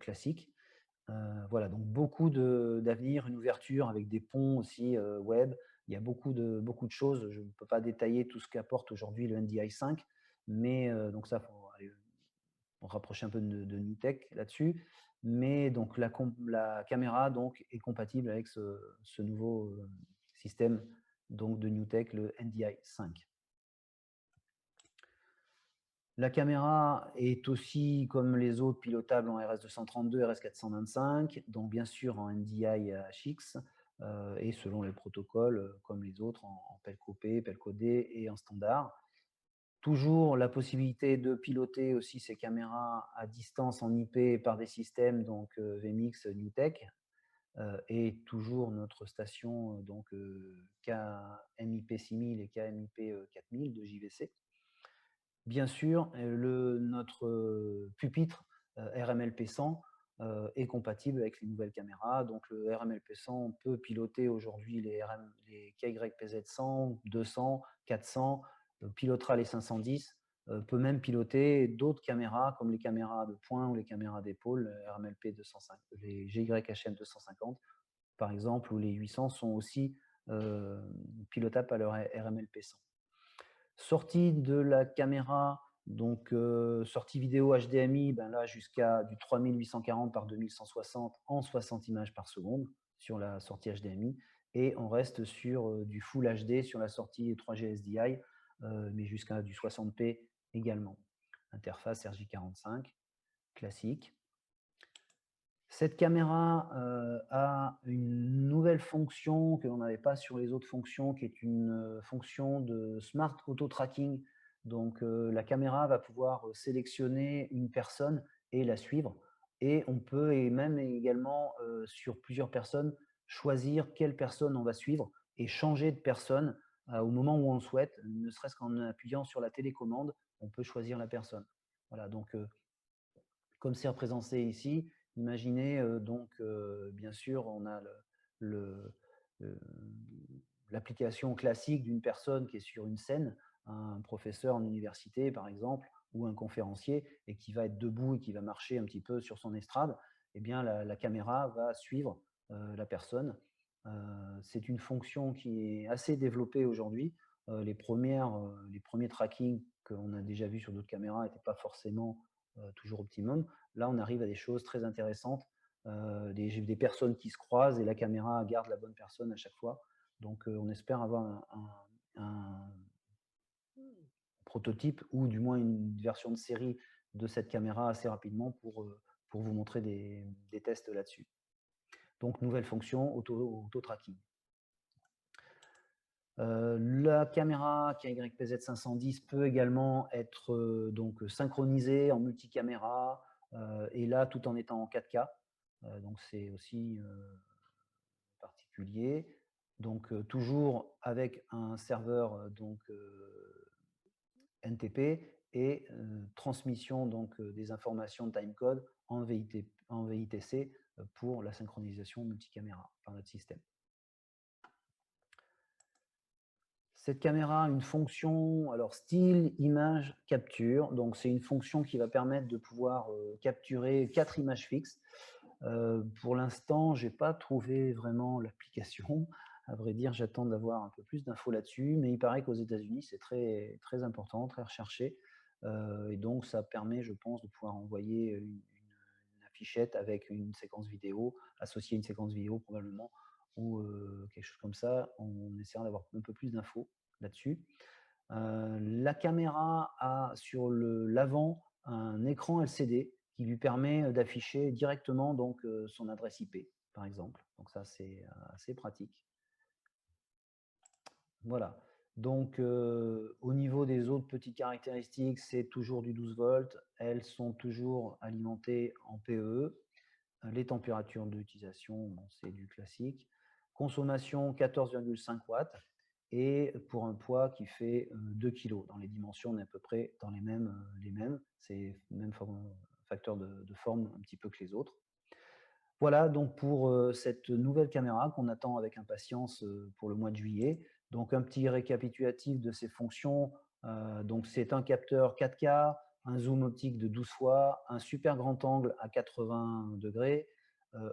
classique. Voilà, donc beaucoup d'avenir, une ouverture avec des ponts aussi web. Il y a beaucoup de choses. Je ne peux pas détailler tout ce qu'apporte aujourd'hui le NDI 5, mais donc ça, il faut rapprocher un peu de NewTek là-dessus. Mais donc la caméra donc est compatible avec ce nouveau système donc de NewTek, le NDI 5. La caméra est aussi, comme les autres, pilotable en RS232, RS425, donc bien sûr en NDI HX, et selon les protocoles, comme les autres, en Pelco-P, Pelco-D et en standard. Toujours la possibilité de piloter aussi ces caméras à distance en IP par des systèmes donc VMix, NewTek, et toujours notre station donc KMIP 6000 et KMIP 4000 de JVC. Bien sûr, notre pupitre RMLP100 est compatible avec les nouvelles caméras. Donc le RMLP100 peut piloter aujourd'hui les KYPZ100, 200, 400, pilotera les 510, peut même piloter d'autres caméras comme les caméras de point ou les caméras d'épaule, RMLP 205, les GYHM 250 par exemple, ou les 800 sont aussi pilotables par leur RMLP100. Sortie de la caméra, donc sortie vidéo HDMI, ben là jusqu'à du 3840 par 2160 en 60 images par seconde sur la sortie HDMI et on reste sur du Full HD sur la sortie 3G SDI, mais jusqu'à du 60p également. Interface RJ45 classique. Cette caméra a une nouvelle fonction que l'on n'avait pas sur les autres fonctions, qui est une fonction de Smart Auto Tracking. Donc la caméra va pouvoir sélectionner une personne et la suivre. Et on peut et même également sur plusieurs personnes choisir quelle personne on va suivre et changer de personne au moment où on le souhaite, ne serait-ce qu'en appuyant sur la télécommande, on peut choisir la personne. Voilà, donc comme c'est représenté ici, imaginez bien sûr, on a l'application classique d'une personne qui est sur une scène, un professeur en université par exemple, ou un conférencier, et qui va être debout et qui va marcher un petit peu sur son estrade. Eh bien, la caméra va suivre la personne. C'est une fonction qui est assez développée aujourd'hui. Les premiers tracking que l'on a déjà vus sur d'autres caméras n'étaient pas forcément toujours optimum. Là, on arrive à des choses très intéressantes, des personnes qui se croisent et la caméra garde la bonne personne à chaque fois. Donc, on espère avoir un prototype ou du moins une version de série de cette caméra assez rapidement pour vous montrer des tests là-dessus. Donc, nouvelle fonction, auto-tracking. La caméra KYPZ 510 peut également être donc synchronisée en multicaméra et là tout en étant en 4K. Donc c'est aussi particulier. Donc toujours avec un serveur NTP et transmission des informations de timecode en VITC pour la synchronisation multicaméra par notre système. Cette caméra a une fonction, alors style, image, capture. Donc, c'est une fonction qui va permettre de pouvoir capturer 4 images fixes. Pour l'instant, je n'ai pas trouvé vraiment l'application. À vrai dire, j'attends d'avoir un peu plus d'infos là-dessus. Mais il paraît qu'aux États-Unis, c'est très, très important, très recherché. Et donc, ça permet, je pense, de pouvoir envoyer une affichette avec une séquence vidéo, associer une séquence vidéo probablement, ou quelque chose comme ça. On essaiera d'avoir un peu plus d'infos là-dessus. La caméra a sur l'avant un écran LCD qui lui permet d'afficher directement son adresse IP, par exemple. Donc ça, c'est assez pratique. Voilà. Donc, au niveau des autres petites caractéristiques, c'est toujours du 12 volts. Elles sont toujours alimentées en PE. Les températures d'utilisation, bon, c'est du classique. Consommation 14,5 watts et pour un poids qui fait 2 kg. Dans les dimensions, on est à peu près dans les mêmes. C'est le même facteur de forme un petit peu que les autres. Voilà donc pour cette nouvelle caméra qu'on attend avec impatience pour le mois de juillet. Donc un petit récapitulatif de ses fonctions. Donc c'est un capteur 4K, un zoom optique de 12 fois, un super grand angle à 80 degrés,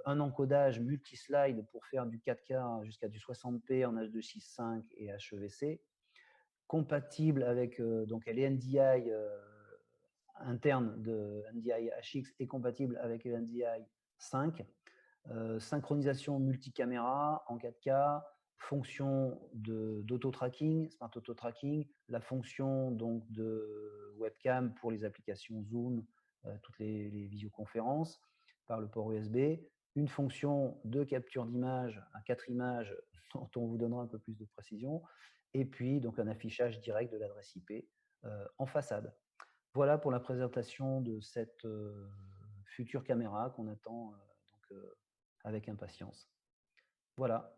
un encodage multi-slide pour faire du 4K jusqu'à du 60p en H265 et HEVC, compatible avec, donc elle est NDI interne de NDI HX et compatible avec NDI 5, synchronisation multicaméra en 4K, fonction d'auto-tracking, smart auto-tracking, la fonction donc de webcam pour les applications Zoom, toutes les visioconférences par le port USB, une fonction de capture d'image à 4 images dont on vous donnera un peu plus de précision, et puis donc un affichage direct de l'adresse IP en façade. Voilà pour la présentation de cette future caméra qu'on attend avec impatience. Voilà.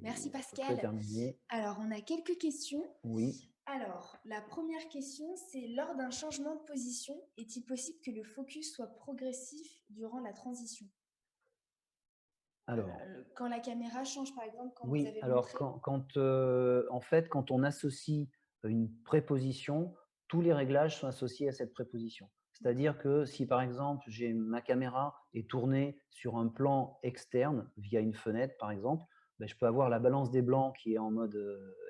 Merci Pascal. Terminé. Alors, on a quelques questions. Oui. Alors, la première question, c'est lors d'un changement de position, est-il possible que le focus soit progressif durant la transition? Alors, quand la caméra change, par exemple, quand oui, vous avez alors en fait, quand on associe une préposition, tous les réglages sont associés à cette préposition. C'est-à-dire que si par exemple ma caméra est tournée sur un plan externe via une fenêtre par exemple, je peux avoir la balance des blancs qui est en mode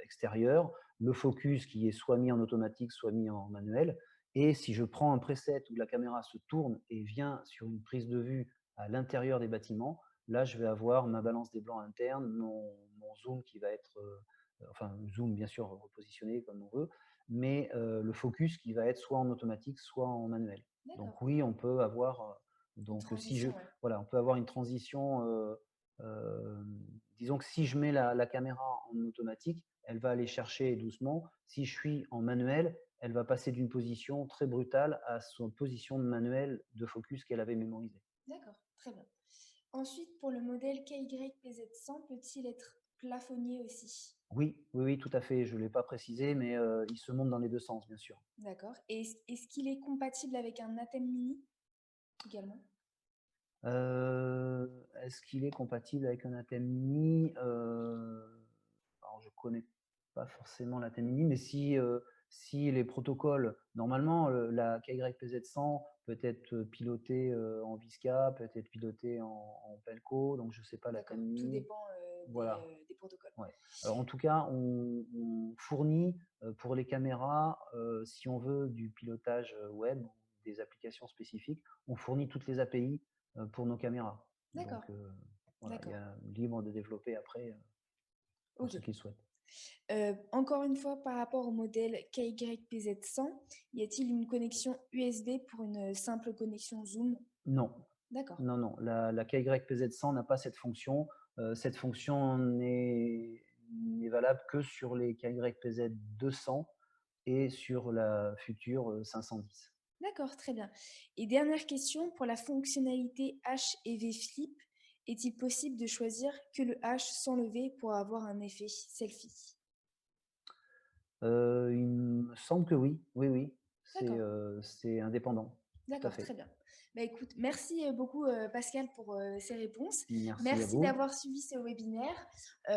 extérieur, le focus qui est soit mis en automatique, soit mis en manuel. Et si je prends un preset où la caméra se tourne et vient sur une prise de vue à l'intérieur des bâtiments, là, je vais avoir ma balance des blancs interne, mon zoom qui va être, enfin, zoom bien sûr repositionné comme on veut, mais le focus qui va être soit en automatique, soit en manuel. D'accord. Donc oui, on peut avoir, Une donc si je transition, ouais. voilà, on peut avoir une transition, disons que si je mets la caméra en automatique, elle va aller chercher doucement. Si je suis en manuel, elle va passer d'une position très brutale à son position de manuel de focus qu'elle avait mémorisée. D'accord, très bien. Ensuite, pour le modèle KYPZ100, peut-il être plafonnier aussi? Oui, oui, oui, tout à fait, je ne l'ai pas précisé, mais il se monte dans les 2 sens, bien sûr. D'accord. Et est-ce qu'il est compatible avec un Atem Mini également? Est-ce qu'il est compatible avec un ATEM Mini? Alors je connais pas forcément l'ATEM Mini, mais si les protocoles normalement, la KYPZ100 peut être pilotée, en Visca, peut être pilotée en Pelco, donc je ne sais pas l'ATEM D'accord, tout Mini. dépend Voilà. des protocoles. Ouais. Alors en tout cas, on fournit, pour les caméras, si on veut du pilotage, web ou des applications spécifiques, on fournit toutes les API, pour nos caméras. D'accord, Donc voilà, il y d'accord. a libre de développer après, pour Ok. ceux qui le souhaitent. Encore une fois, par rapport au modèle KYPZ100, y a-t-il une connexion USB pour une simple connexion Zoom? Non, D'accord, non, non, la KYPZ100 n'a pas cette fonction. Cette fonction n'est valable que sur les KYPZ200 et sur la future, 510. d'accord, très bien. Et dernière question, pour la fonctionnalité H et V Flip, est-il possible de choisir que le H sans le V pour avoir un effet selfie? Il me semble que oui, oui, oui, D'accord. c'est indépendant, tout à D'accord, fait. très bien. Bah, écoute, merci beaucoup Pascal pour ces réponses. Merci à Merci vous. d'avoir suivi ce webinaire.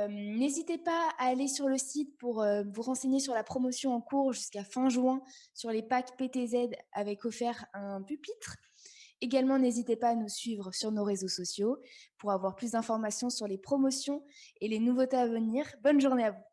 N'hésitez pas à aller sur le site pour vous renseigner sur la promotion en cours jusqu'à fin juin sur les packs PTZ avec offert un pupitre. Également, n'hésitez pas à nous suivre sur nos réseaux sociaux pour avoir plus d'informations sur les promotions et les nouveautés à venir. Bonne journée à vous.